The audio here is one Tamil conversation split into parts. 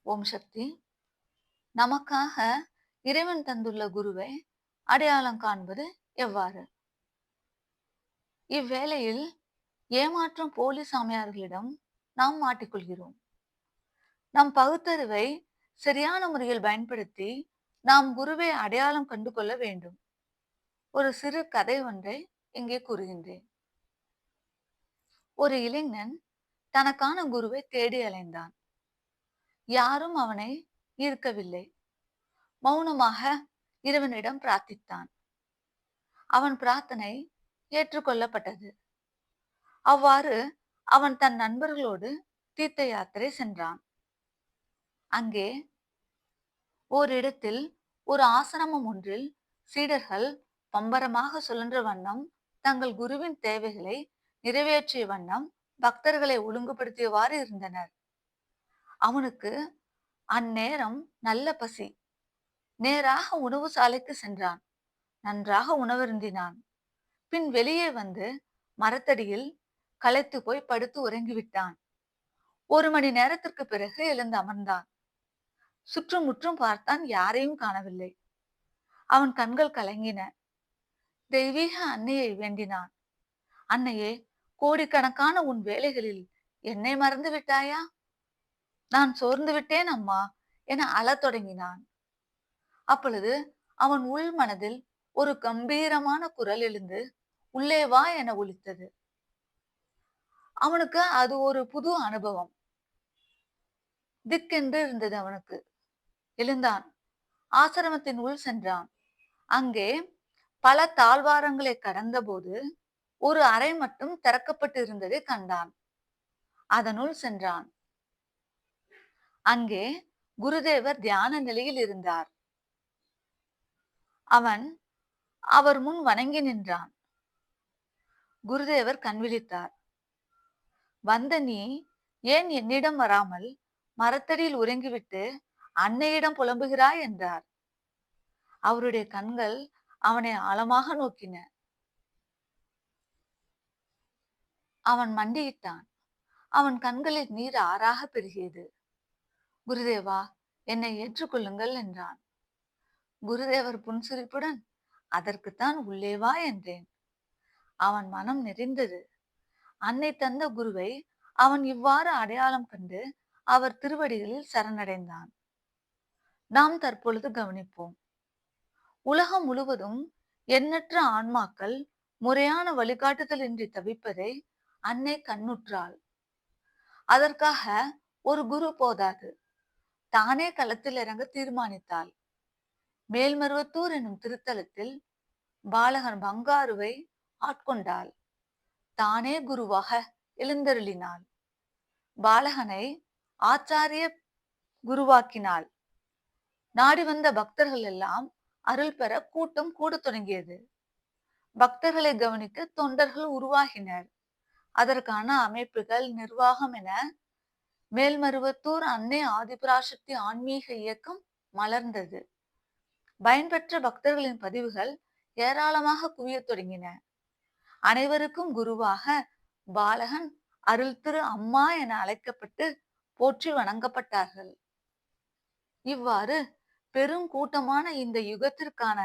ஓம் சக்தி. நமக்காக இறைவன் தந்துள்ள குருவை அடையாளம் காண்பது எவ்வாறு? இவ்வேளையில் ஏமாற்றும் போலி சாமியார்களிடம் நாம் மாட்டிக்கொள்கிறோம். நம் பகுத்தறிவை சரியான முறையில் பயன்படுத்தி நாம் குருவை அடையாளம் கண்டு கொள்ள வேண்டும். ஒரு சிறு கதை ஒன்றை இங்கே கூறுகின்றேன். ஒரு இளைஞன் தனக்கான குருவை தேடி அலைந்தான். யாரும் அவனை ஈர்க்கவில்லை. மௌனமாக இறைவனிடம் பிரார்த்தித்தான். அவன் பிரார்த்தனை ஏற்றுக்கொள்ளப்பட்டது. அவ்வாறு அவன் தன் நண்பர்களோடு தீர்த்த யாத்திரை சென்றான். அங்கே ஓரிடத்தில் ஒரு ஆசிரமம் ஒன்றில் சீடர்கள் பம்பரமாக சுழன்ற வண்ணம் தங்கள் குருவின் தேவைகளை நிறைவேற்றிய வண்ணம் பக்தர்களை ஒழுங்குபடுத்தியவாறு இருந்தனர். அவனுக்கு அந்நேரம் நல்ல பசி. நேராக உணவு சாலைக்கு சென்றான். நன்றாக உணவருந்தினான். பின் வெளியே வந்து மரத்தடியில் களைத்து போய் படுத்து உறங்கிவிட்டான். 1 மணி நேரத்திற்கு பிறகு எழுந்து அமர்ந்தான். சுற்றுமுற்றும் பார்த்தான், யாரையும் காணவில்லை. அவன் கண்கள் கலங்கின. தெய்வீக அன்னையை வேண்டினான். அன்னையே, கோடிக்கணக்கான உன் வேலைகளில் என்னை மறந்து விட்டாயா? நான் சோர்ந்து விட்டேன் அம்மா என அழத் தொடங்கினான். அப்பொழுது அவன் உள் மனதில் ஒரு கம்பீரமான குரல் எழுந்து உள்ளே வா என ஒலித்தது. அவனுக்கு அது ஒரு புது அனுபவம். திக்கென்று இருந்தது அவனுக்கு. எழுந்தான். ஆசிரமத்தின் உள் சென்றான். அங்கே பல தாழ்வாரங்களை கடந்தபோது ஒரு அறை மட்டும் திறக்கப்பட்டு இருந்ததை கண்டான். அதனுள் சென்றான். அங்கே குருதேவர் தியான நிலையில் இருந்தார். அவன் அவர் முன் வணங்கி நின்றான். குருதேவர் கண் விழித்தார். வந்த நீ ஏன் என்னிடம் வராமல் மரத்தடியில் உறங்கிவிட்டு அன்னையிடம் புலம்புகிறாய் என்றார். அவருடைய கண்கள் அவனை ஆழமாக நோக்கின. அவன் மண்டியிட்டான். அவன் கண்களில் நீர் ஆறாக பெருகியது. குருதேவா, என்னை ஏற்றுக்கொள்ளுங்கள் என்றான். குருதேவர் புன்சிரிப்புடன், அதற்குத்தான் உள்ளே வா என்றேன். அவன் மனம் நிறைந்தது. அன்னை தந்த குருவை அவன் இவ்வாறு அடையாளம் கண்டு அவர் திருவடிகளில் சரணடைந்தான். நாம் தற்பொழுது கவனிப்போம். உலகம் முழுவதும் எண்ணற்ற ஆன்மாக்கள் முறையான வழிகாட்டுதல் இன்றி தவிப்பதை அன்னை கண்ணுற்றாள். அதற்காக ஒரு குரு போதாது. தானே களத்தில் இறங்க தீர்மானித்தாள். மேல்மருவத்தூர் என்னும் திருத்தலத்தில் பாலகன் பங்காருவை ஆட்கொண்டாள். தானே குருவாக எழுந்தருளினாள். பாலகனை ஆச்சாரிய குருவாக்கினாள். நாடி வந்த பக்தர்கள் எல்லாம் அருள் பெற கூட்டம் கூடத் தொடங்கியது. பக்தர்களை கவனிக்க தொண்டர்கள் உருவாகினர். அதற்கான அமைப்புகள், நிர்வாகம் என மேல்மருவத்தூர் அன்னை ஆதிபராசக்தி ஆன்மீக இயக்கம் மலர்ந்தது. பயன்பெற்ற பக்தர்களின் பதிவுகள் ஏராளமாக குவியத் தொடங்கின. அனைவருக்கும் குருவாக பாலகன் அருள் திரு அம்மா என அழைக்கப்பட்டு போற்றி வணங்கப்பட்டார்கள். இவ்வாறு பெருங்கூட்டமான இந்த யுகத்திற்கான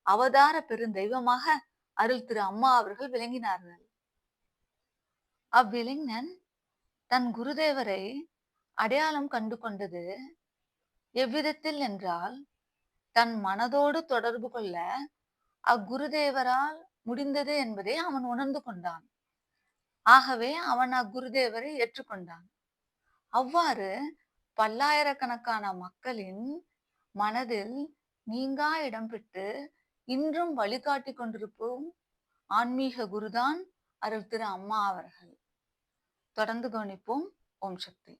அவதார பெருந்தெய்வமாக அருள் திரு அம்மா அவர்கள் விளங்கினார்கள். அவ்விளைஞன் தன் குருதேவரை அடையாளம் கண்டு கொண்டது எவ்விதத்தில் என்றால், தன் மனதோடு தொடர்பு கொள்ள அக்குருதேவரால் முடிந்தது என்பதை அவன் உணர்ந்து கொண்டான். ஆகவே அவன் அக்குருதேவரை ஏற்றுக்கொண்டான். அவ்வாறு பல்லாயிரக்கணக்கான மக்களின் மனதில் நீங்கா இடம் பெற்று இன்றும் வழிகாட்டி கொண்டிருப்போம் ஆன்மீக குருதான் அருள் திரு அம்மா அவர்கள். தொடர்ந்து கவனிப்போம். ஓம் சக்தி.